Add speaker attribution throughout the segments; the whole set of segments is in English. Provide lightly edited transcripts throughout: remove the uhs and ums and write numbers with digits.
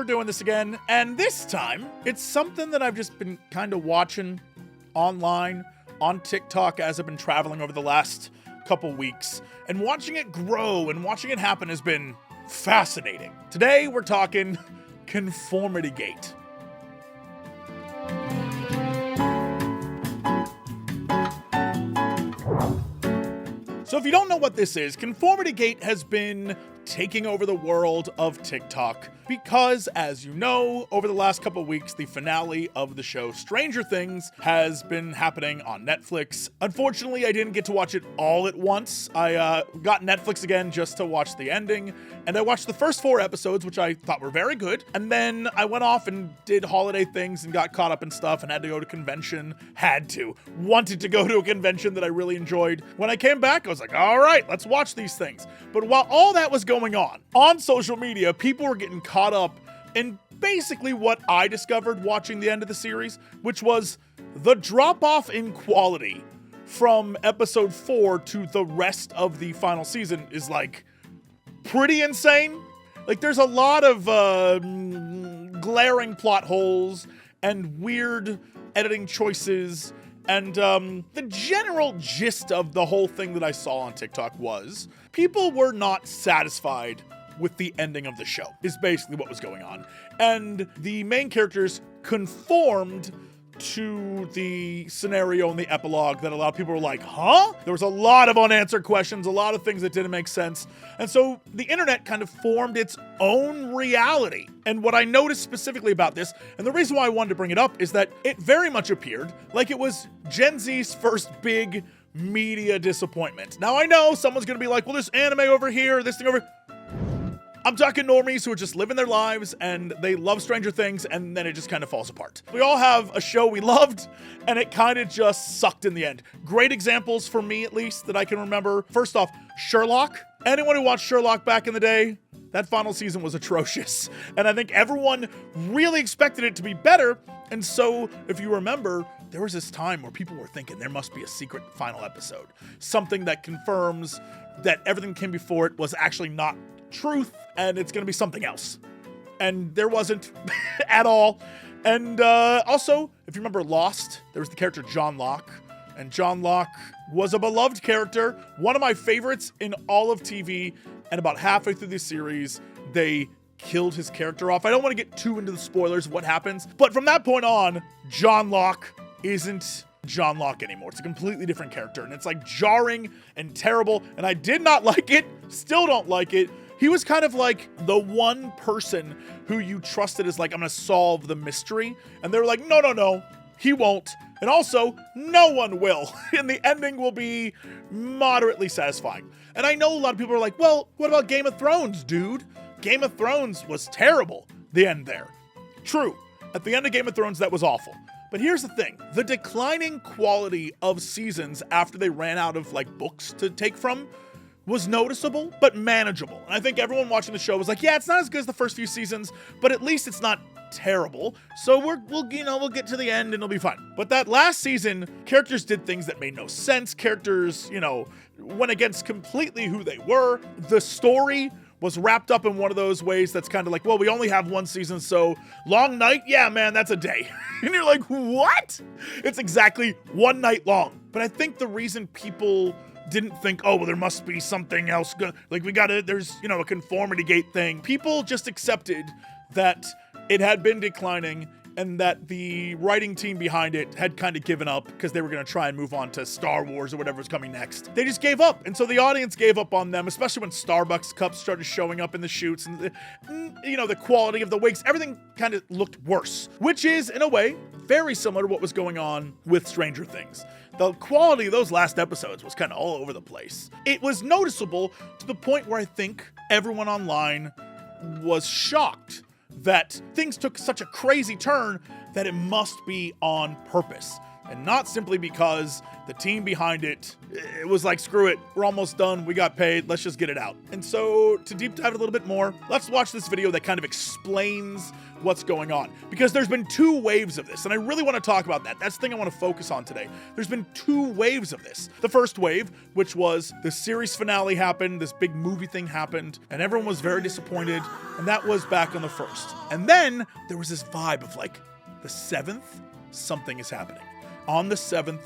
Speaker 1: we're doing this again, and this time, it's something that I've just been kind of watching online, on TikTok as I've been traveling over the last couple weeks, and watching it grow and watching it happen has been fascinating. Today, we're talking Conformity Gate. So if you don't know what this is, Conformity Gate has been taking over the world of TikTok because, as you know, over the last couple of weeks, the finale of the show Stranger Things has been happening on Netflix. Unfortunately, I didn't get to watch it all at once. I got Netflix again just to watch the ending, and I watched the first 4 episodes, which I thought were very good, and then I went off and did holiday things and got caught up in stuff and had to go to convention. Wanted to go to a convention that I really enjoyed. When I came back, I was like, all right, let's watch these things. But while all that was going on social media, people were getting caught up in basically what I discovered watching the end of the series, which was the drop-off in quality from episode 4 to the rest of the final season is like pretty insane. Like, there's a lot of glaring plot holes and weird editing choices. And the general gist of the whole thing that I saw on TikTok was people were not satisfied with the ending of the show, is basically what was going on. And the main characters conformed to the scenario in the epilogue that a lot of people were like, huh? There was a lot of unanswered questions, a lot of things that didn't make sense. And so the internet kind of formed its own reality. And what I noticed specifically about this, and the reason why I wanted to bring it up, is that it very much appeared like it was Gen Z's first big media disappointment. Now I know someone's gonna be like, well, this anime over here, this thing over. I'm talking normies who are just living their lives and they love Stranger Things, and then it just kind of falls apart. We all have a show we loved and it kind of just sucked in the end. Great examples for me, at least, that I can remember. First off, Sherlock. Anyone who watched Sherlock back in the day, that final season was atrocious. And I think everyone really expected it to be better. And so, if you remember, there was this time where people were thinking there must be a secret final episode. Something that confirms that everything came before it was actually not truth, and it's going to be something else. And there wasn't at all. And also, if you remember Lost, there was the character John Locke. And John Locke was a beloved character, one of my favorites in all of TV. And about halfway through the series, they killed his character off. I don't want to get too into the spoilers of what happens, but from that point on, John Locke isn't John Locke anymore. It's a completely different character, and it's like jarring and terrible, and I did not like it, still don't like it. He was kind of like the one person who you trusted as like, I'm gonna solve the mystery, and they were like, no, he won't. And also, no one will. And the ending will be moderately satisfying. And I know a lot of people are like, well, what about Game of Thrones, dude? Game of Thrones was terrible, the end there. True, at the end of Game of Thrones, that was awful. But here's the thing, the declining quality of seasons after they ran out of like books to take from was noticeable, but manageable. And I think everyone watching the show was like, yeah, it's not as good as the first few seasons, but at least it's not terrible. So we'll get to the end and it'll be fine. But that last season, characters did things that made no sense. Characters, went against completely who they were. The story was wrapped up in one of those ways that's kind of like, well, we only have one season, so long night? Yeah, man, that's a day. And you're like, what? It's exactly one night long. But I think the reason people didn't think, oh, well, there must be something else. There's, a conformity gate thing. People just accepted that it had been declining and that the writing team behind it had kind of given up because they were going to try and move on to Star Wars or whatever was coming next. They just gave up. And so the audience gave up on them, especially when Starbucks cups started showing up in the shoots and, the quality of the wigs, everything kind of looked worse, which is, in a way, very similar to what was going on with Stranger Things. The quality of those last episodes was kind of all over the place. It was noticeable to the point where I think everyone online was shocked that things took such a crazy turn that it must be on purpose. and not simply because the team behind it was like, screw it, we're almost done, we got paid, let's just get it out. And so to deep dive a little bit more, let's watch this video that kind of explains what's going on, because there's been 2 waves of this, and I really want to talk about that. That's the thing I want to focus on today. There's been 2 waves of this. The first wave, which was the series finale happened, this big movie thing happened, and everyone was very disappointed, and that was back on the 1st. And then there was this vibe of like, the 7th, something is happening. On the 7th,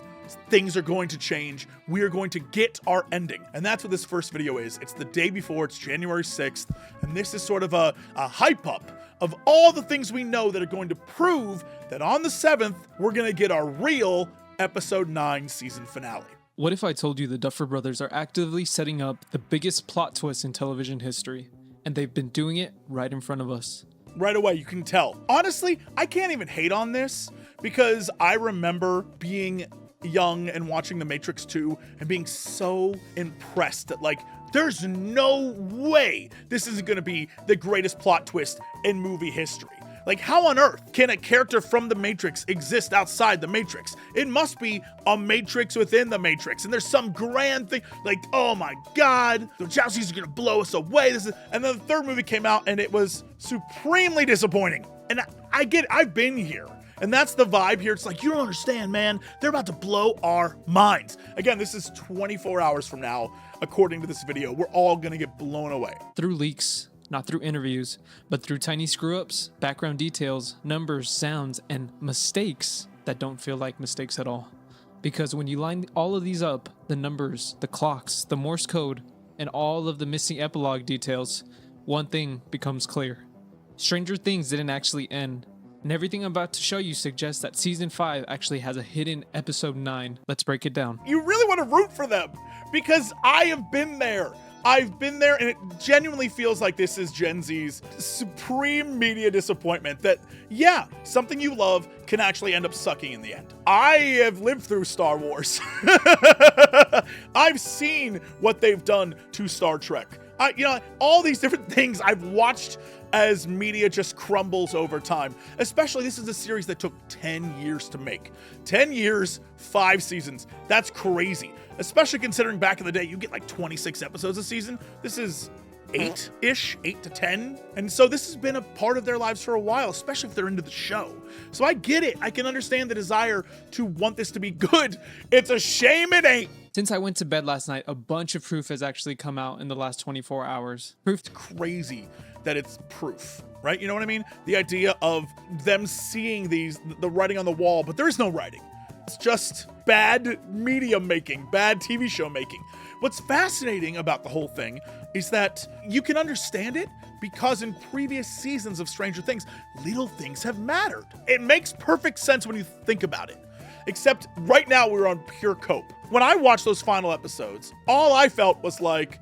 Speaker 1: things are going to change. We are going to get our ending. And that's what this first video is. It's the day before, it's January 6th, and this is sort of a hype up of all the things we know that are going to prove that on the 7th, we're going to get our real episode 9 season finale.
Speaker 2: What if I told you the Duffer Brothers are actively setting up the biggest plot twist in television history, and they've been doing it right in front of us?
Speaker 1: Right away, you can tell. Honestly, I can't even hate on this, because I remember being young and watching The Matrix 2 and being so impressed that, like, there's no way this isn't going to be the greatest plot twist in movie history. Like, how on earth can a character from The Matrix exist outside The Matrix? It must be a Matrix within The Matrix, and there's some grand thing, like, oh my god, the Wachowskis are gonna blow us away. And then the 3rd movie came out, and it was supremely disappointing. And I get it, I've been here. And that's the vibe here. It's like, you don't understand, man. They're about to blow our minds. Again, this is 24 hours from now, according to this video. We're all gonna get blown away.
Speaker 2: Through leaks, not through interviews, but through tiny screw-ups, background details, numbers, sounds, and mistakes that don't feel like mistakes at all. Because when you line all of these up, the numbers, the clocks, the Morse code, and all of the missing epilogue details, one thing becomes clear. Stranger Things didn't actually end, and everything I'm about to show you suggests that Season 5 actually has a hidden Episode 9. Let's break it down.
Speaker 1: You really want to root for them, because I have been there. I've been there, and it genuinely feels like this is Gen Z's supreme media disappointment that, yeah, something you love can actually end up sucking in the end. I have lived through Star Wars. I've seen what they've done to Star Trek. All these different things I've watched as media just crumbles over time. Especially, this is a series that took 10 years to make. 10 years, 5 seasons. That's crazy. Especially considering back in the day, you get like 26 episodes a season. This is 8-ish, 8 to 10. And so this has been a part of their lives for a while, especially if they're into the show. So I get it. I can understand the desire to want this to be good. It's a shame it ain't.
Speaker 2: Since I went to bed last night, a bunch of proof has actually come out in the last 24 hours. Proof.
Speaker 1: Crazy that it's proof, right? You know what I mean? The idea of them seeing the writing on the wall, but there is no writing. It's just bad media making, bad TV show making. What's fascinating about the whole thing is that you can understand it because in previous seasons of Stranger Things, little things have mattered. It makes perfect sense when you think about it. Except right now we're on pure cope. When I watched those final episodes, all I felt was like,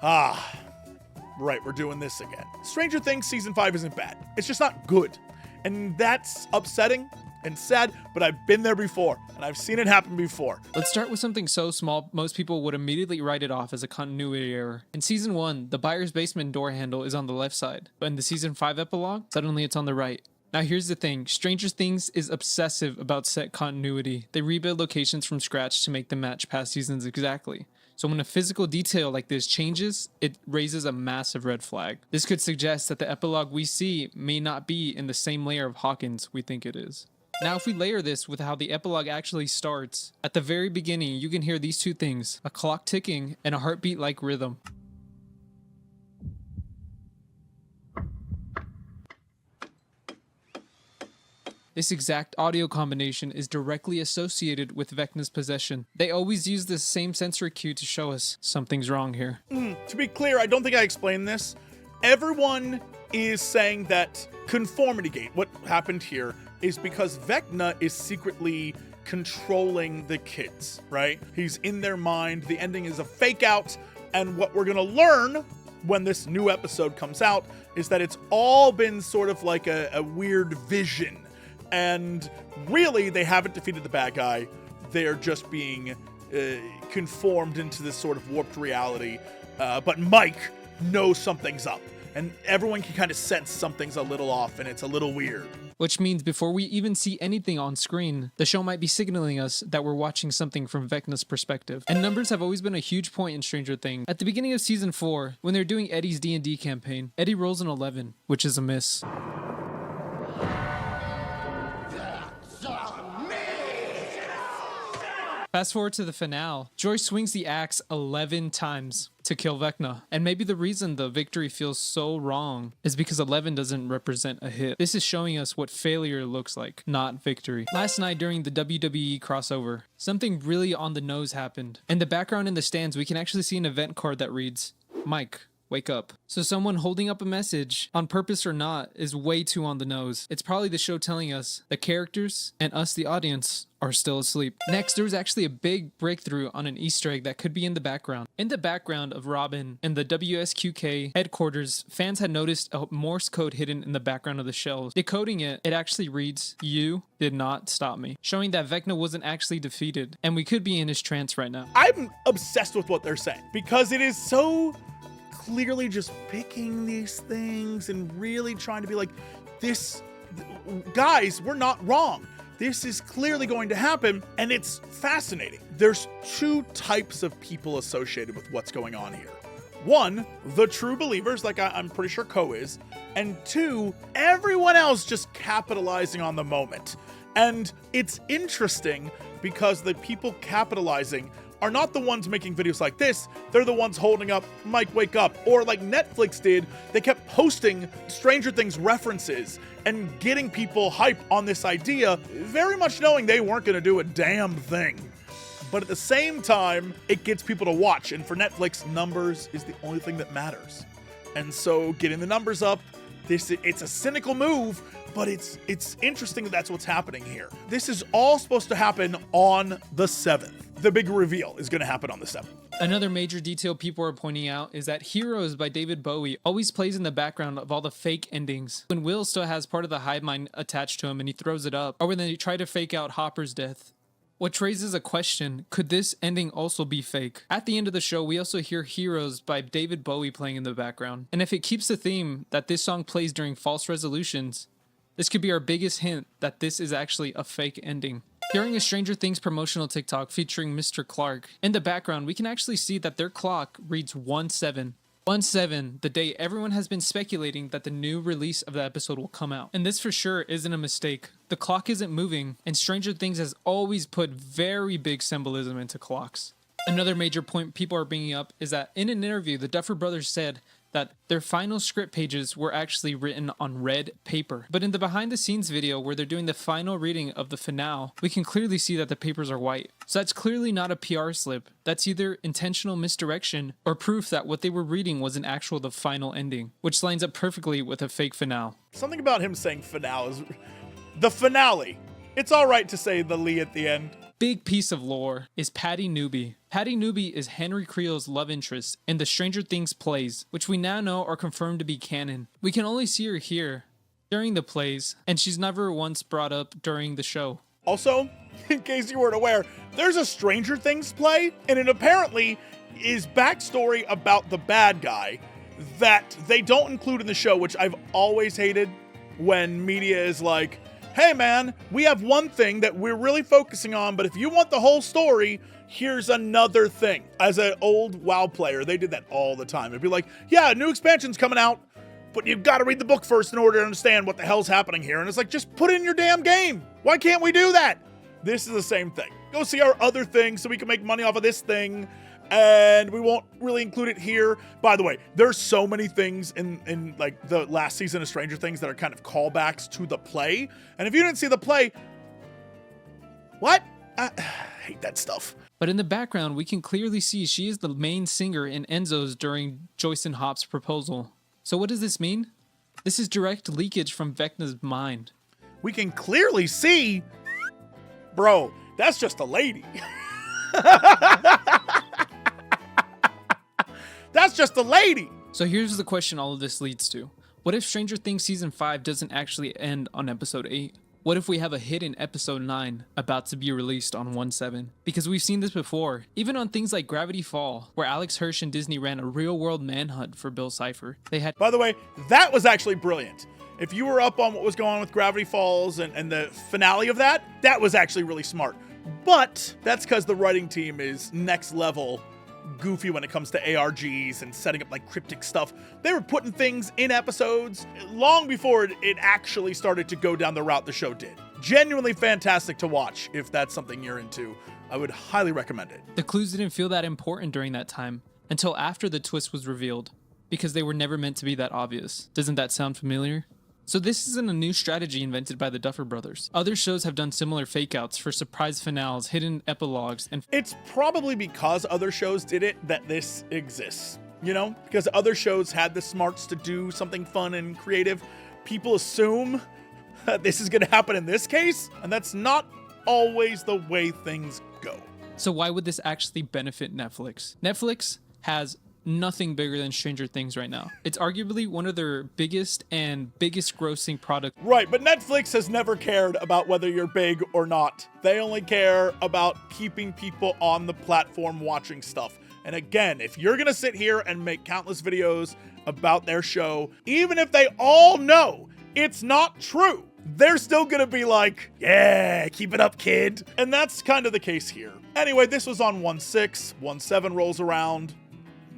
Speaker 1: right, we're doing this again. Stranger Things Season 5 isn't bad. It's just not good. And that's upsetting and sad, but I've been there before, and I've seen it happen before.
Speaker 2: Let's start with something so small, most people would immediately write it off as a continuity error. In Season 1, the buyer's basement door handle is on the left side, but in the Season 5 epilogue, suddenly it's on the right. Now here's the thing, Stranger Things is obsessive about set continuity. They rebuild locations from scratch to make them match past seasons exactly. So when a physical detail like this changes, it raises a massive red flag. This could suggest that the epilogue we see may not be in the same layer of Hawkins we think it is. Now if we layer this with how the epilogue actually starts, at the very beginning you can hear these two things, a clock ticking and a heartbeat-like rhythm. This exact audio combination is directly associated with Vecna's possession. They always use this same sensory cue to show us something's wrong here.
Speaker 1: To be clear, I don't think I explained this. Everyone is saying that Conformity Gate, what happened here, is because Vecna is secretly controlling the kids, right? He's in their mind. The ending is a fake out. And what we're going to learn when this new episode comes out is that it's all been sort of like a weird vision. And really, they haven't defeated the bad guy. They're just being conformed into this sort of warped reality. But Mike knows something's up. And everyone can kind of sense something's a little off and it's a little weird.
Speaker 2: which means before we even see anything on screen, the show might be signaling us that we're watching something from Vecna's perspective. And numbers have always been a huge point in Stranger Things. At the beginning of season 4, when they're doing Eddie's D&D campaign, Eddie rolls an 11, which is a miss. Fast forward to the finale, Joy swings the axe 11 times to kill Vecna. And maybe the reason the victory feels so wrong is because 11 doesn't represent a hit. This is showing us what failure looks like, not victory. Last night during the WWE crossover, something really on the nose happened. In the background in the stands, we can actually see an event card that reads, Mike, wake up. So someone holding up a message, on purpose or not, is way too on the nose. It's probably the show telling us the characters and us, the audience, are still asleep. Next, there was actually a big breakthrough on an Easter egg that could be in the background. In the background of Robin and the WSQK headquarters, fans had noticed a Morse code hidden in the background of the shells. Decoding it, it actually reads, "You did not stop me," showing that Vecna wasn't actually defeated, and we could be in his trance right now.
Speaker 1: I'm obsessed with what they're saying because it is so clearly just picking these things and really trying to be like, this, guys, we're not wrong. This is clearly going to happen, and it's fascinating. There's two types of people associated with what's going on here. One, the true believers, like I'm pretty sure Co is, and two, everyone else just capitalizing on the moment. And it's interesting because the people capitalizing are not the ones making videos like this, they're the ones holding up, Mike, wake up. Or like Netflix did, they kept posting Stranger Things references and getting people hype on this idea, very much knowing they weren't gonna do a damn thing. But at the same time, it gets people to watch, and for Netflix, numbers is the only thing that matters. And so getting the numbers up, it's a cynical move, but it's interesting that that's what's happening here. This is all supposed to happen on the 7th. The big reveal is going to happen on the 7th.
Speaker 2: Another major detail people are pointing out is that Heroes by David Bowie always plays in the background of all the fake endings. When Will still has part of the hive mind attached to him and he throws it up, or when they try to fake out Hopper's death. Which raises a question, could this ending also be fake? At the end of the show, we also hear Heroes by David Bowie playing in the background. And if it keeps the theme that this song plays during false resolutions, this could be our biggest hint that this is actually a fake ending. During a Stranger Things promotional TikTok featuring Mr. Clark, in the background we can actually see that their clock reads 1-7. 1-7, the day everyone has been speculating that the new release of the episode will come out. And this for sure isn't a mistake. The clock isn't moving, and Stranger Things has always put very big symbolism into clocks. Another major point people are bringing up is that in an interview, the Duffer Brothers said that their final script pages were actually written on red paper. But in the behind the scenes video where they're doing the final reading of the finale, we can clearly see that the papers are white. So that's clearly not a PR slip. That's either intentional misdirection or proof that what they were reading was the final ending, which lines up perfectly with a fake finale.
Speaker 1: Something about him saying finale is the finale. It's all right to say the Lee at the end.
Speaker 2: Big piece of lore is Patty Newby. Patty Newby is Henry Creel's love interest in the Stranger Things plays, which we now know are confirmed to be canon. We can only see her here during the plays, and she's never once brought up during the show.
Speaker 1: Also, in case you weren't aware, there's a Stranger Things play, and it apparently is backstory about the bad guy that they don't include in the show, which I've always hated when media is like, hey man, we have one thing that we're really focusing on, but if you want the whole story, here's another thing. As an old WoW player, they did that all the time. It'd be like, yeah, new expansion's coming out, but you've got to read the book first in order to understand what the hell's happening here. And it's like, just put it in your damn game. Why can't we do that? This is the same thing. Go see our other thing so we can make money off of this thing, and we won't really include it here. By the way, there's so many things in like the last season of Stranger Things that are kind of callbacks to the play. And if you didn't see the play, what? I hate that stuff.
Speaker 2: But in the background, we can clearly see she is the main singer in Enzo's during Joyce and Hop's proposal. So what does this mean? This is direct leakage from Vecna's mind.
Speaker 1: We can clearly see, bro, that's just a lady. That's just a lady.
Speaker 2: So here's the question all of this leads to. What if Stranger Things Season 5 doesn't actually end on Episode 8? What if we have a hidden Episode 9 about to be released on 1/7? Because we've seen this before, even on things like Gravity Fall, where Alex Hirsch and Disney ran a real-world manhunt for Bill Cipher. They had...
Speaker 1: By the way, that was actually brilliant. If you were up on what was going on with Gravity Falls and the finale of that, that was actually really smart. But that's because the writing team is next level goofy when it comes to ARGs and setting up like cryptic stuff. They were putting things in episodes long before it actually started to go down the route the show did. Genuinely fantastic to watch if that's something you're into. I would highly recommend it.
Speaker 2: The clues didn't feel that important during that time until after the twist was revealed, because they were never meant to be that obvious. Doesn't that sound familiar? So this isn't a new strategy invented by the Duffer Brothers. Other shows have done similar fake-outs for surprise finales, hidden epilogues, and
Speaker 1: it's probably because other shows did it that this exists, you know? Because other shows had the smarts to do something fun and creative. People assume that this is gonna happen in this case, and that's not always the way things go.
Speaker 2: So why would this actually benefit Netflix? Netflix has nothing bigger than Stranger Things right now. It's arguably one of their biggest grossing products.
Speaker 1: Right, but Netflix has never cared about whether you're big or not. They only care about keeping people on the platform watching stuff. And again, if you're gonna sit here and make countless videos about their show, even if they all know it's not true, they're still gonna be like, yeah, keep it up, kid. And that's kind of the case here. Anyway, this was on 1/6, 1/7 rolls around.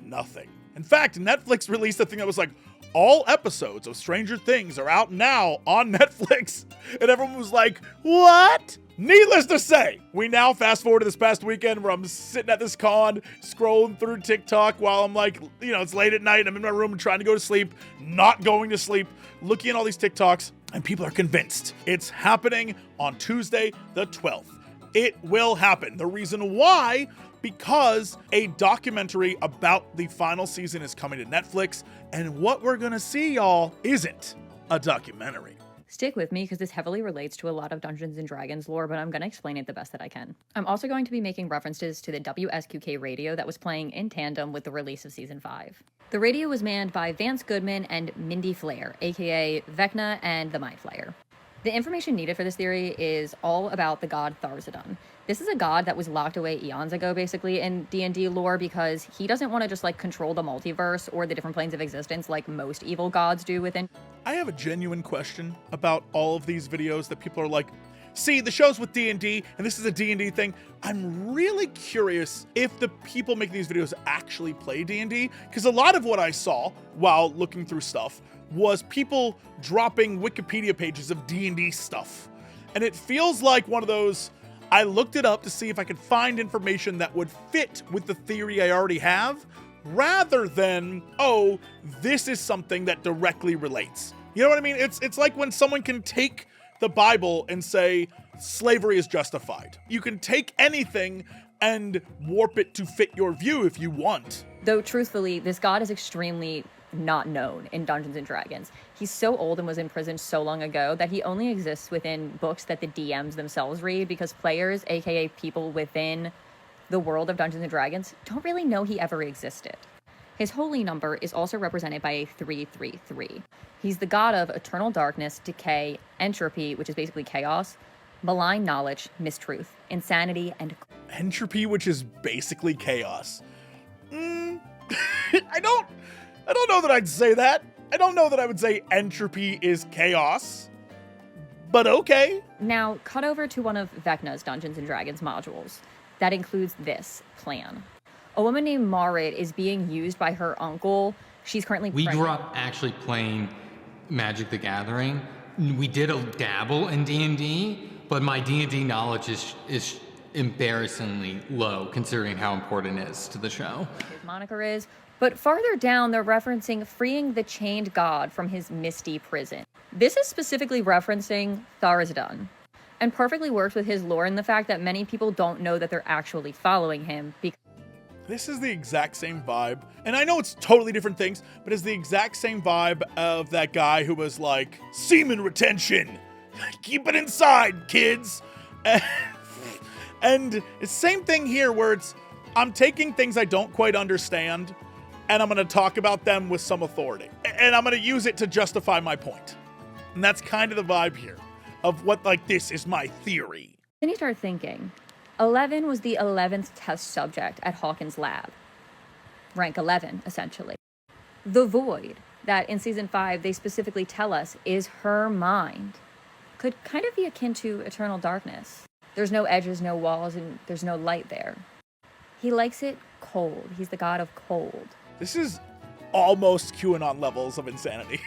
Speaker 1: Nothing. In fact, Netflix released a thing that was like, all episodes of Stranger Things are out now on Netflix. And everyone was like, what? Needless to say, we now fast forward to this past weekend where I'm sitting at this con, scrolling through TikTok while I'm like, you know, it's late at night. I'm in my room trying to go to sleep, not going to sleep, looking at all these TikToks, and people are convinced it's happening on Tuesday, the 12th. It will happen. The reason why, because a documentary about the final season is coming to Netflix, and what we're gonna see, y'all, isn't a documentary.
Speaker 3: Stick with me because this heavily relates to a lot of Dungeons & Dragons lore, but I'm going to explain it the best that I can. I'm also going to be making references to the WSQK radio that was playing in tandem with the release of Season 5. The radio was manned by Vance Goodman and Mindy Flair, aka Vecna and the Mind Flayer. The information needed for this theory is all about the god Tharizdun. This is a god that was locked away eons ago, basically, in D&D lore because he doesn't want to just, like, control the multiverse or the different planes of existence like most evil gods do within.
Speaker 1: I have a genuine question about all of these videos that people are like, see, the show's with D&D, and this is a D&D thing. I'm really curious if the people making these videos actually play D&D, because a lot of what I saw while looking through stuff was people dropping Wikipedia pages of D&D stuff. And it feels like one of those, I looked it up to see if I could find information that would fit with the theory I already have, rather than, oh, this is something that directly relates. You know what I mean? It's like when someone can take the Bible and say, slavery is justified. You can take anything and warp it to fit your view if you want.
Speaker 3: Though, truthfully, this god is extremely not known in Dungeons & Dragons. He's so old and was imprisoned so long ago that he only exists within books that the DMs themselves read, because players, aka people within the world of Dungeons & Dragons, don't really know he ever existed. His holy number is also represented by a 333. He's the god of eternal darkness, decay, entropy, which is basically chaos, malign knowledge, mistruth, insanity, and
Speaker 1: entropy, which is basically chaos. I don't know that I'd say that. I don't know that I would say entropy is chaos, but okay.
Speaker 3: Now, cut over to one of Vecna's Dungeons & Dragons modules. That includes this plan. A woman named Marit is being used by her uncle. She's currently
Speaker 4: We
Speaker 3: pregnant.
Speaker 4: grew up actually playing Magic the Gathering. We did a dabble in D&D, but my D&D knowledge is embarrassingly low considering how important it is to the show.
Speaker 3: His moniker is. But farther down, they're referencing freeing the chained god from his misty prison. This is specifically referencing Tharizdun, and perfectly works with his lore and the fact that many people don't know that they're actually following him.
Speaker 1: This is the exact same vibe, and I know it's totally different things, but it's the exact same vibe of that guy who was like, semen retention, keep it inside, kids. And it's the same thing here where it's, I'm taking things I don't quite understand, and I'm going to talk about them with some authority. And I'm going to use it to justify my point. And that's kind of the vibe here of what, like, this is my theory.
Speaker 3: Then you start thinking, 11 was the 11th test subject at Hawkins' lab. Rank 11, essentially. The Void that in season 5 they specifically tell us is her mind could kind of be akin to eternal darkness. There's no edges, no walls, and there's no light there. He likes it cold. He's the god of cold.
Speaker 1: This is almost QAnon levels of insanity.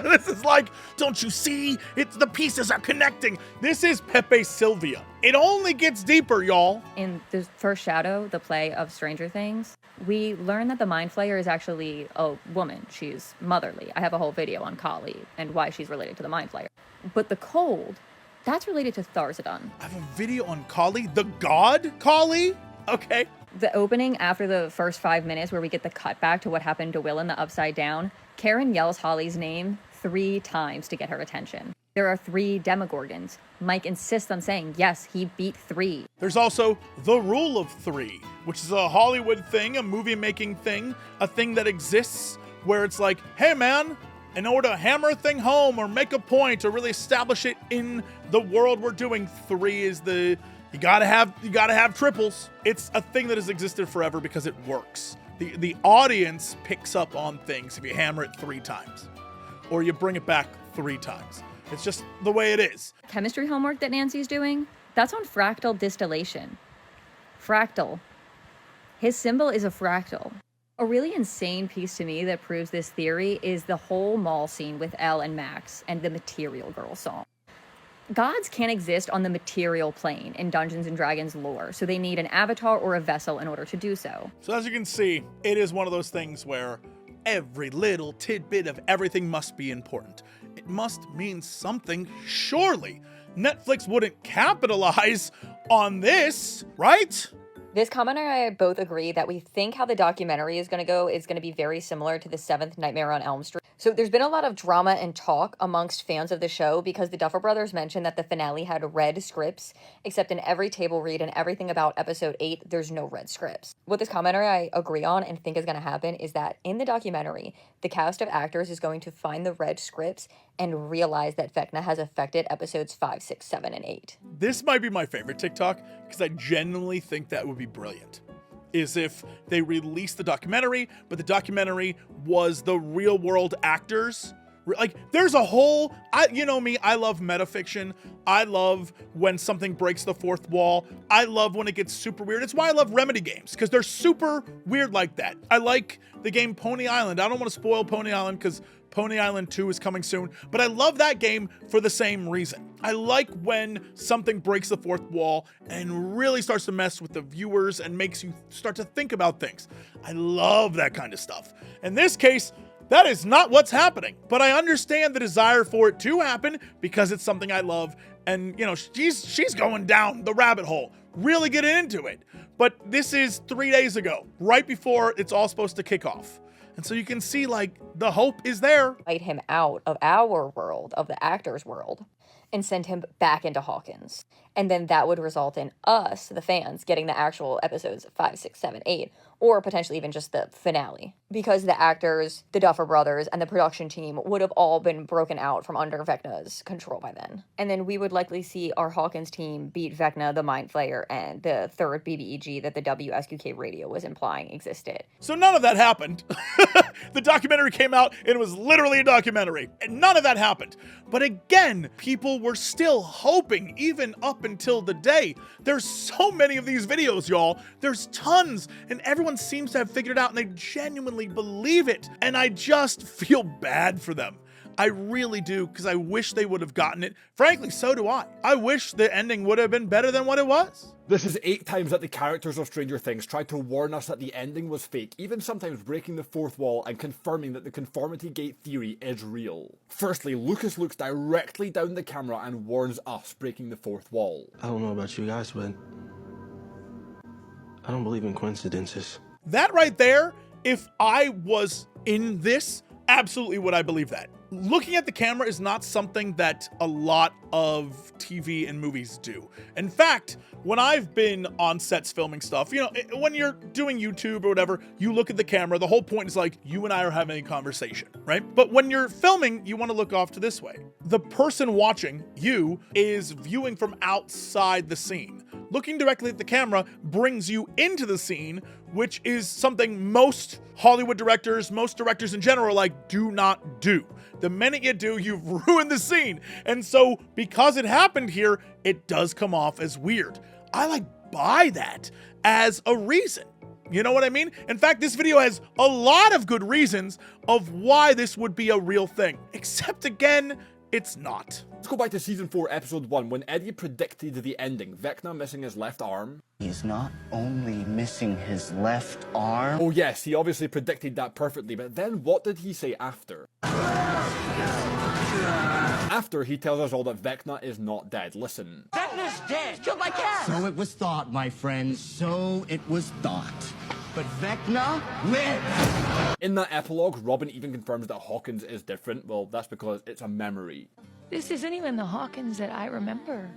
Speaker 1: This is like, don't you see? It's the pieces are connecting. This is Pepe Sylvia. It only gets deeper, y'all.
Speaker 3: In the first Shadow, the play of Stranger Things, we learn that the Mind Flayer is actually a woman. She's motherly. I have a whole video on Kali and why she's related to the Mind Flayer. But the cold, that's related to Tharzadon.
Speaker 1: I have a video on Kali, the god Kali? Okay.
Speaker 3: The opening after the first 5 minutes where we get the cut back to what happened to Will in the Upside Down, Karen yells Holly's name 3 times to get her attention. There are 3 Demogorgons. Mike insists on saying, yes, he beat 3.
Speaker 1: There's also the rule of 3, which is a Hollywood thing, a movie-making thing, a thing that exists where it's like, hey man, in order to hammer a thing home or make a point or really establish it in the world we're doing, 3 is the... You gotta have triples. It's a thing that has existed forever because it works. The audience picks up on things if you hammer it 3 times. Or you bring it back 3 times. It's just the way it is.
Speaker 3: Chemistry homework that Nancy's doing, that's on fractal distillation. Fractal. His symbol is a fractal. A really insane piece to me that proves this theory is the whole mall scene with Elle and Max and the Material Girl song. Gods can't exist on the material plane in Dungeons & Dragons lore, so they need an avatar or a vessel in order to do so.
Speaker 1: So as you can see, it is one of those things where every little tidbit of everything must be important. It must mean something, surely. Netflix wouldn't capitalize on this, right?
Speaker 3: This commenter and I both agree that we think how the documentary is going to go is going to be very similar to the 7th Nightmare on Elm Street. So there's been a lot of drama and talk amongst fans of the show because the Duffer Brothers mentioned that the finale had red scripts, except in every table read and everything about episode 8, there's no red scripts. What this commenter and I agree on and think is going to happen is that in the documentary, the cast of actors is going to find the red scripts and realize that Vecna has affected episodes 5, 6, 7, and 8.
Speaker 1: This might be my favorite TikTok because I genuinely think that would be brilliant. Is if they released the documentary, but the documentary was the real world actors. Like, there's a whole, you know me, I love metafiction. I love when something breaks the fourth wall. I love when it gets super weird. It's why I love Remedy games, because they're super weird like that. I like the game Pony Island. I don't want to spoil Pony Island because Pony Island 2 is coming soon, but I love that game for the same reason. I like when something breaks the fourth wall and really starts to mess with the viewers and makes you start to think about things. I love that kind of stuff. In this case, that is not what's happening, but I understand the desire for it to happen because it's something I love, and you know, she's going down the rabbit hole, really getting into it. But this is 3 days ago, right before it's all supposed to kick off. And so you can see, like, the hope is there.
Speaker 3: Fight him out of our world, of the actor's world, and send him back into Hawkins. And then that would result in us, the fans, getting the actual episodes 5, 6, 7, 8, or potentially even just the finale. Because the actors, the Duffer Brothers, and the production team would have all been broken out from under Vecna's control by then. And then we would likely see our Hawkins team beat Vecna, the Mind Flayer, and the third BBEG that the WSQK radio was implying existed.
Speaker 1: So none of that happened. The documentary came out and it was literally a documentary. And none of that happened. But again, people were still hoping, even up until the day. There's so many of these videos, y'all. There's tons. And everyone seems to have figured it out and they genuinely believe it. And I just feel bad for them. I really do, because I wish they would have gotten it. Frankly, so do I. I wish the ending would have been better than what it was.
Speaker 5: This is 8 times that the characters of Stranger Things tried to warn us that the ending was fake, even sometimes breaking the fourth wall and confirming that the conformity gate theory is real. Firstly, Lucas looks directly down the camera and warns us breaking the fourth wall.
Speaker 6: I don't know about you guys, but I don't believe in coincidences.
Speaker 1: That right there, if I was in this, absolutely would I believe that. Looking at the camera is not something that a lot of TV and movies do. In fact, when I've been on sets filming stuff, you know, when you're doing YouTube or whatever, you look at the camera, the whole point is like, you and I are having a conversation, right? But when you're filming, you want to look off to this way. The person watching, you, is viewing from outside the scene. looking directly at the camera brings you into the scene, which is something most Hollywood directors, most directors in general, are like, do not do. The minute you do, you've ruined the scene. And so because it happened here, it does come off as weird. I like buy that as a reason. You know what I mean? In fact, this video has a lot of good reasons of why this would be a real thing. Except again, it's not.
Speaker 5: Let's go back to season 4, episode 1, when Eddie predicted the ending. Vecna missing his left arm.
Speaker 7: He's not only missing his left arm.
Speaker 5: Oh yes, he obviously predicted that perfectly, but then what did he say after? After he tells us all that Vecna is not dead. Listen.
Speaker 7: Vecna's dead! Killed by cat! So it was thought, my friend. So it was thought. But Vecna lives!
Speaker 5: In that epilogue, Robin even confirms that Hawkins is different. Well, that's because it's a memory.
Speaker 8: This isn't even the Hawkins that I remember.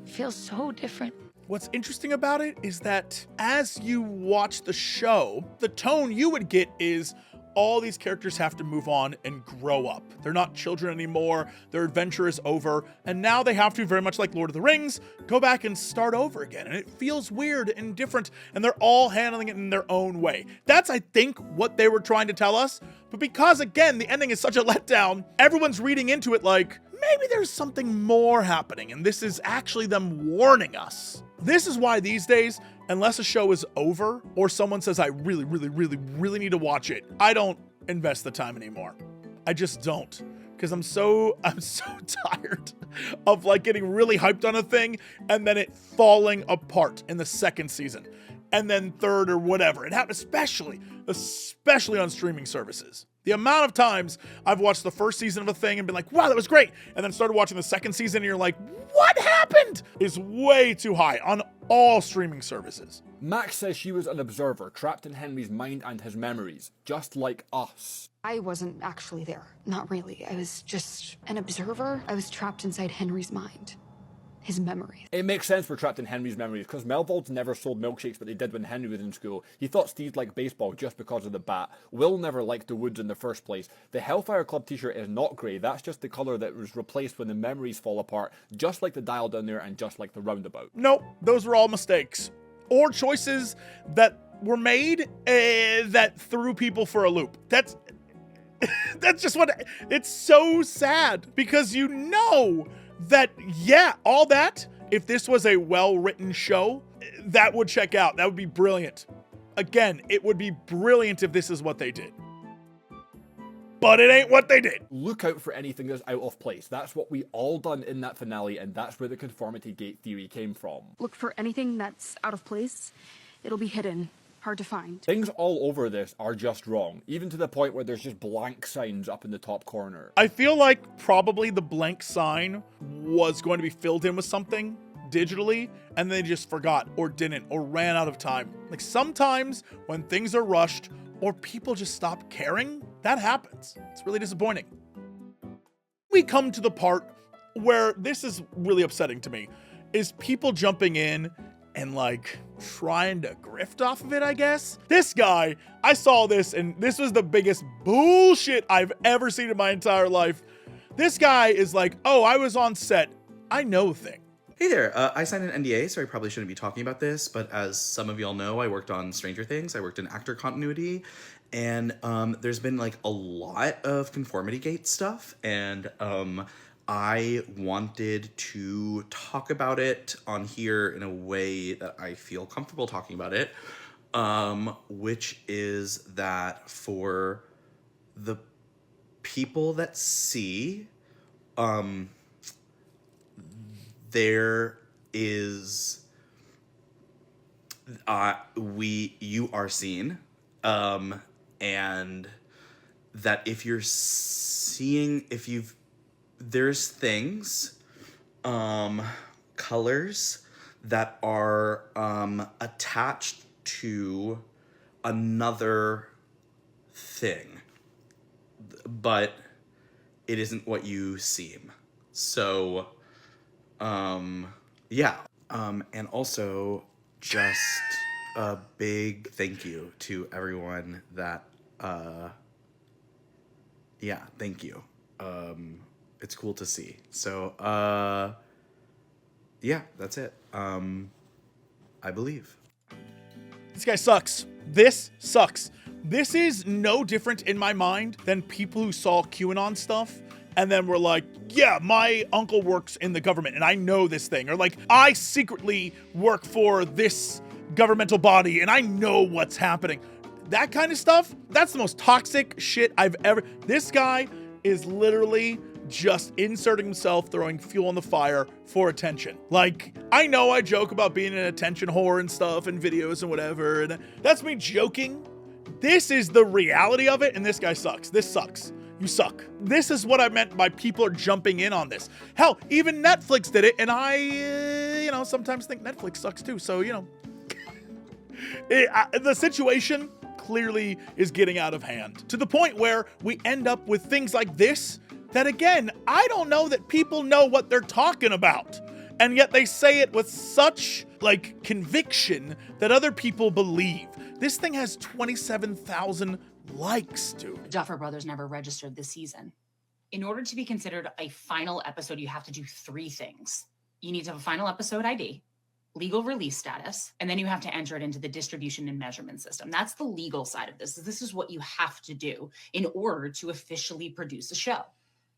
Speaker 8: It feels so different.
Speaker 1: What's interesting about it is that as you watch the show, the tone you would get is all these characters have to move on and grow up. They're not children anymore, their adventure is over, and now they have to, very much like Lord of the Rings, go back and start over again. And it feels weird and different, and they're all handling it in their own way. That's, I think, what they were trying to tell us. But because, again, the ending is such a letdown, everyone's reading into it like, maybe there's something more happening, and this is actually them warning us. This is why these days, unless a show is over or someone says, I really, really, really, really need to watch it, I don't invest the time anymore. I just don't. Because I'm so tired of like getting really hyped on a thing and then it falling apart in the second season and then third or whatever. It happens especially on streaming services. The amount of times I've watched the first season of a thing and been like, wow, that was great. And then started watching the second season and you're like, what happened? Is way too high on all streaming services.
Speaker 5: Max says she was an observer, trapped in Henry's mind and his memories, just like us.
Speaker 9: I wasn't actually there. Not really. I was just an observer. I was trapped inside Henry's mind. His memories.
Speaker 5: It makes sense we're trapped in Henry's memories, because Melvold's never sold milkshakes, but they did when Henry was in school. He thought Steve liked baseball just because of the bat. Will never liked the woods in the first place. The Hellfire Club t-shirt is not grey, that's just the colour that was replaced when the memories fall apart, just like the dial down there and just like the roundabout.
Speaker 1: Nope, those were all mistakes. Or choices that were made that threw people for a loop. That's just what, it's so sad, because you know that, yeah, all that, if this was a well-written show, that would check out. That would be brilliant. Again, it would be brilliant if this is what they did. But it ain't what they did.
Speaker 5: Look out for anything that's out of place. That's what we all done in that finale, and that's where the conformity gate theory came from.
Speaker 9: Look for anything that's out of place. It'll be hidden. Hard to find.
Speaker 5: Things all over this are just wrong, even to the point where there's just blank signs up in the top corner.
Speaker 1: I feel like probably the blank sign was going to be filled in with something digitally, and they just forgot or didn't or ran out of time. Like sometimes when things are rushed or people just stop caring, that happens. It's really disappointing. We come to the part where this is really upsetting to me, is people jumping in and like trying to grift off of it, I guess. This guy, I saw this and this was the biggest bullshit I've ever seen in my entire life. This guy is like, oh, I was on set. I know things.
Speaker 10: Hey there, I signed an NDA, so I probably shouldn't be talking about this, but as some of y'all know, I worked on Stranger Things, I worked in actor continuity, and there's been like a lot of Conformity Gate stuff, and I wanted to talk about it on here in a way that I feel comfortable talking about it, which is that for the people that see, there is, you are seen, and that if you're seeing, there's things, colors that are attached to another thing, but it isn't what you seem. So, yeah. And also just a big thank you to everyone that, yeah, thank you. It's cool to see. So, yeah, that's it. I believe.
Speaker 1: This guy sucks. This sucks. This is no different in my mind than people who saw QAnon stuff and then were like, yeah, my uncle works in the government and I know this thing. Or like, I secretly work for this governmental body and I know what's happening. That kind of stuff, that's the most toxic shit I've ever... This guy is literally just inserting himself, throwing fuel on the fire for attention. Like, I know I joke about being an attention whore and stuff and videos and whatever, and that's me joking. This is the reality of it, and this guy sucks. This sucks. You suck. This is what I meant by people are jumping in on this. Hell, even Netflix did it, and I, sometimes think Netflix sucks too, so, the situation clearly is getting out of hand to the point where we end up with things like this that, again, I don't know that people know what they're talking about. And yet they say it with such, conviction that other people believe. This thing has 27,000 likes, dude.
Speaker 11: The Duffer Brothers never registered this season. In order to be considered a final episode, you have to do 3 things. You need to have a final episode ID, legal release status, and then you have to enter it into the distribution and measurement system. That's the legal side of this. This is what you have to do in order to officially produce a show.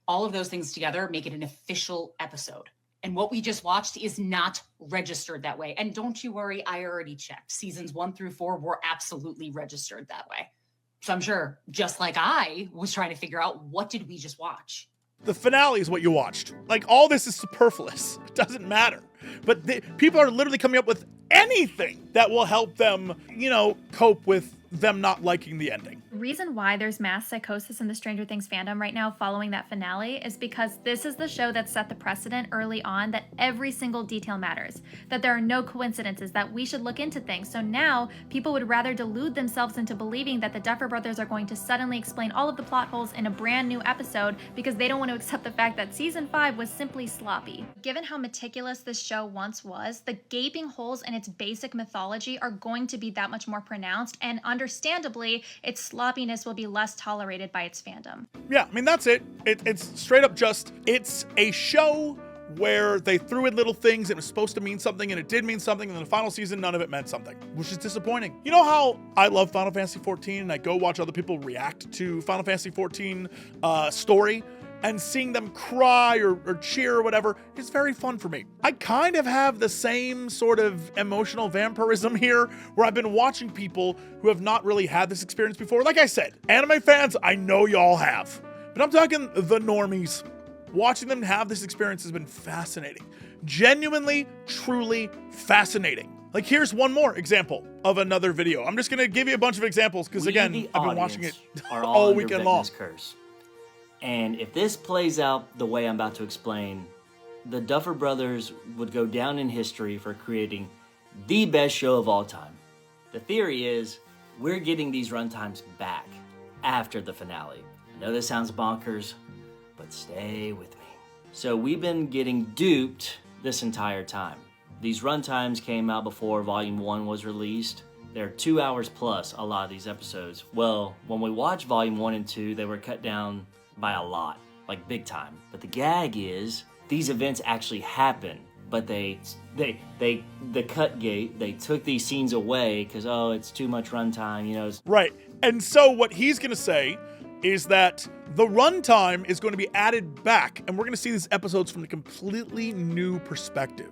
Speaker 11: All of those things together make it an official episode. And what we just watched is not registered that way. And don't you worry, I already checked. Seasons 1 through 4 were absolutely registered that way. So I'm sure, just like I was trying to figure out, what did we just watch?
Speaker 1: The finale is what you watched. All this is superfluous. It doesn't matter. But people are literally coming up with anything that will help them, cope with them not liking the ending.
Speaker 12: Reason why there's mass psychosis in the Stranger Things fandom right now following that finale is because this is the show that set the precedent early on that every single detail matters, that there are no coincidences, that we should look into things. So now people would rather delude themselves into believing that the Duffer Brothers are going to suddenly explain all of the plot holes in a brand new episode because they don't want to accept the fact that season 5 was simply sloppy. Given how meticulous this show once was, the gaping holes in its basic mythology are going to be that much more pronounced, and understandably, its sloppiness will be less tolerated by its fandom.
Speaker 1: Yeah, that's it. It's straight up it's a show where they threw in little things and it was supposed to mean something and it did mean something, and in the final season, none of it meant something, which is disappointing. You know how I love Final Fantasy XIV and I go watch other people react to Final Fantasy XIV story, and seeing them cry or cheer or whatever is very fun for me. I kind of have the same sort of emotional vampirism here, where I've been watching people who have not really had this experience before. Like I said, anime fans, I know y'all have, but I'm talking the normies. Watching them have this experience has been fascinating. Genuinely, truly fascinating. Here's one more example of another video. I'm just gonna give you a bunch of examples because, again, I've been watching it all weekend long.
Speaker 13: Curse. And if this plays out the way I'm about to explain, the Duffer Brothers would go down in history for creating the best show of all time. The theory is we're getting these runtimes back after the finale. I know this sounds bonkers, but stay with me. So we've been getting duped this entire time. These runtimes came out before Volume 1 was released. They're 2 hours plus, a lot of these episodes. Well, when we watched Volume 1 and 2, they were cut down by a lot, big time. But the gag is these events actually happen, but the cut gate, they took these scenes away because, it's too much runtime,
Speaker 1: Right. And so what he's going to say is that the runtime is going to be added back, and we're going to see these episodes from a completely new perspective.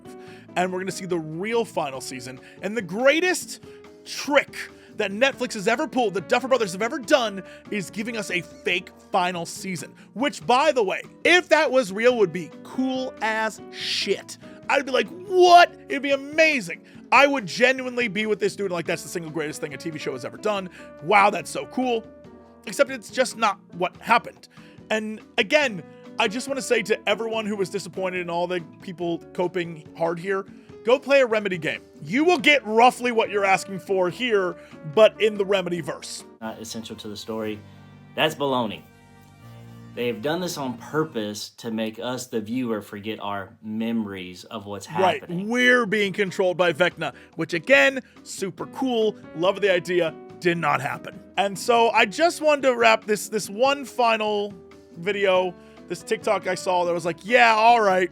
Speaker 1: And we're going to see the real final season. And the greatest trick that Netflix has ever pulled, the Duffer Brothers have ever done, is giving us a fake final season. Which, by the way, if that was real, would be cool as shit. I'd be like, what? It'd be amazing. I would genuinely be with this dude that's the single greatest thing a TV show has ever done. Wow, that's so cool. Except it's just not what happened. And again, I just want to say to everyone who was disappointed and all the people coping hard here, go play a Remedy game. You will get roughly what you're asking for here, but in the Remedy verse.
Speaker 13: Not essential to the story. That's baloney. They've done this on purpose to make us, the viewer, forget our memories of what's happening.
Speaker 1: Right, we're being controlled by Vecna, which again, super cool, love the idea, did not happen. And so I just wanted to wrap this one final video, this TikTok I saw that was like, yeah, all right,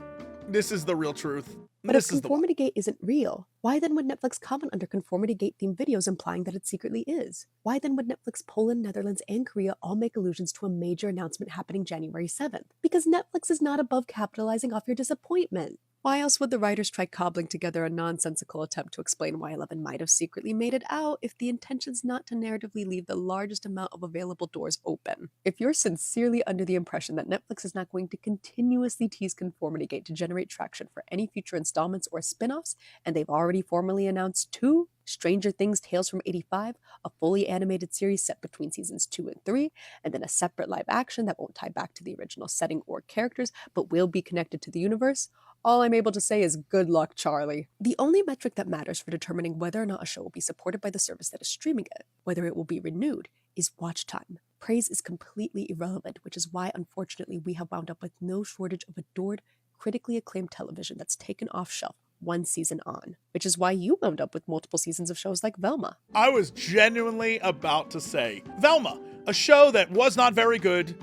Speaker 1: this is the real truth.
Speaker 14: But if Conformity Gate isn't real, why then would Netflix comment under Conformity Gate themed videos implying that it secretly is? Why then would Netflix Poland, Netherlands, and Korea all make allusions to a major announcement happening January 7th? Because Netflix is not above capitalizing off your disappointment. Why else would the writers try cobbling together a nonsensical attempt to explain why 11 might have secretly made it out if the intention's not to narratively leave the largest amount of available doors open? If you're sincerely under the impression that Netflix is not going to continuously tease Conformity Gate to generate traction for any future installments or spin-offs, and they've already formally announced 2, Stranger Things Tales from 85, a fully animated series set between seasons 2 and 3, and then a separate live action that won't tie back to the original setting or characters, but will be connected to the universe, all I'm able to say is good luck, Charlie. The only metric that matters for determining whether or not a show will be supported by the service that is streaming it, whether it will be renewed, is watch time. Praise is completely irrelevant, which is why, unfortunately, we have wound up with no shortage of adored, critically acclaimed television that's taken off shelf one season on, which is why you wound up with multiple seasons of shows like Velma.
Speaker 1: I was genuinely about to say, Velma, a show that was not very good,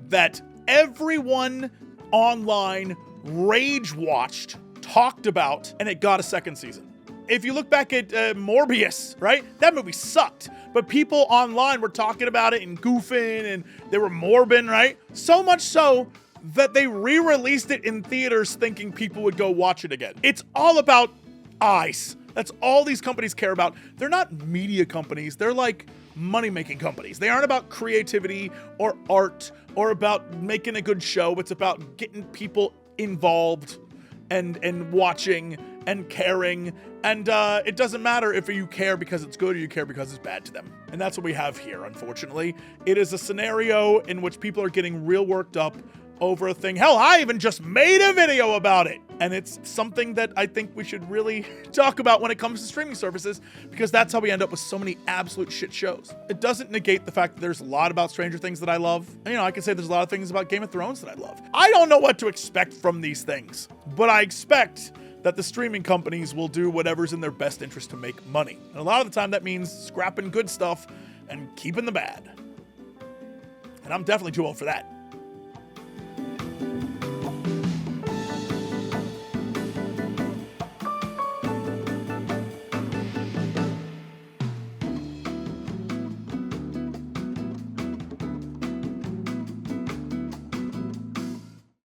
Speaker 1: that everyone online rage watched, talked about, and it got a second season. If you look back at Morbius, right? That movie sucked, but people online were talking about it and goofing, and they were morbing, right? So much so that they re-released it in theaters thinking people would go watch it again. It's all about eyes. That's all these companies care about. They're not media companies. They're like money-making companies. They aren't about creativity or art or about making a good show. It's about getting people involved and watching and caring, and it doesn't matter if you care because it's good or you care because it's bad to them. And that's what we have here, unfortunately. It is a scenario in which people are getting real worked up over a thing. Hell, I even just made a video about it. And it's something that I think we should really talk about when it comes to streaming services, because that's how we end up with so many absolute shit shows. It doesn't negate the fact that there's a lot about Stranger Things that I love. You know, I can say there's a lot of things about Game of Thrones that I love. I don't know what to expect from these things, but I expect that the streaming companies will do whatever's in their best interest to make money. And a lot of the time that means scrapping good stuff and keeping the bad. And I'm definitely too old for that.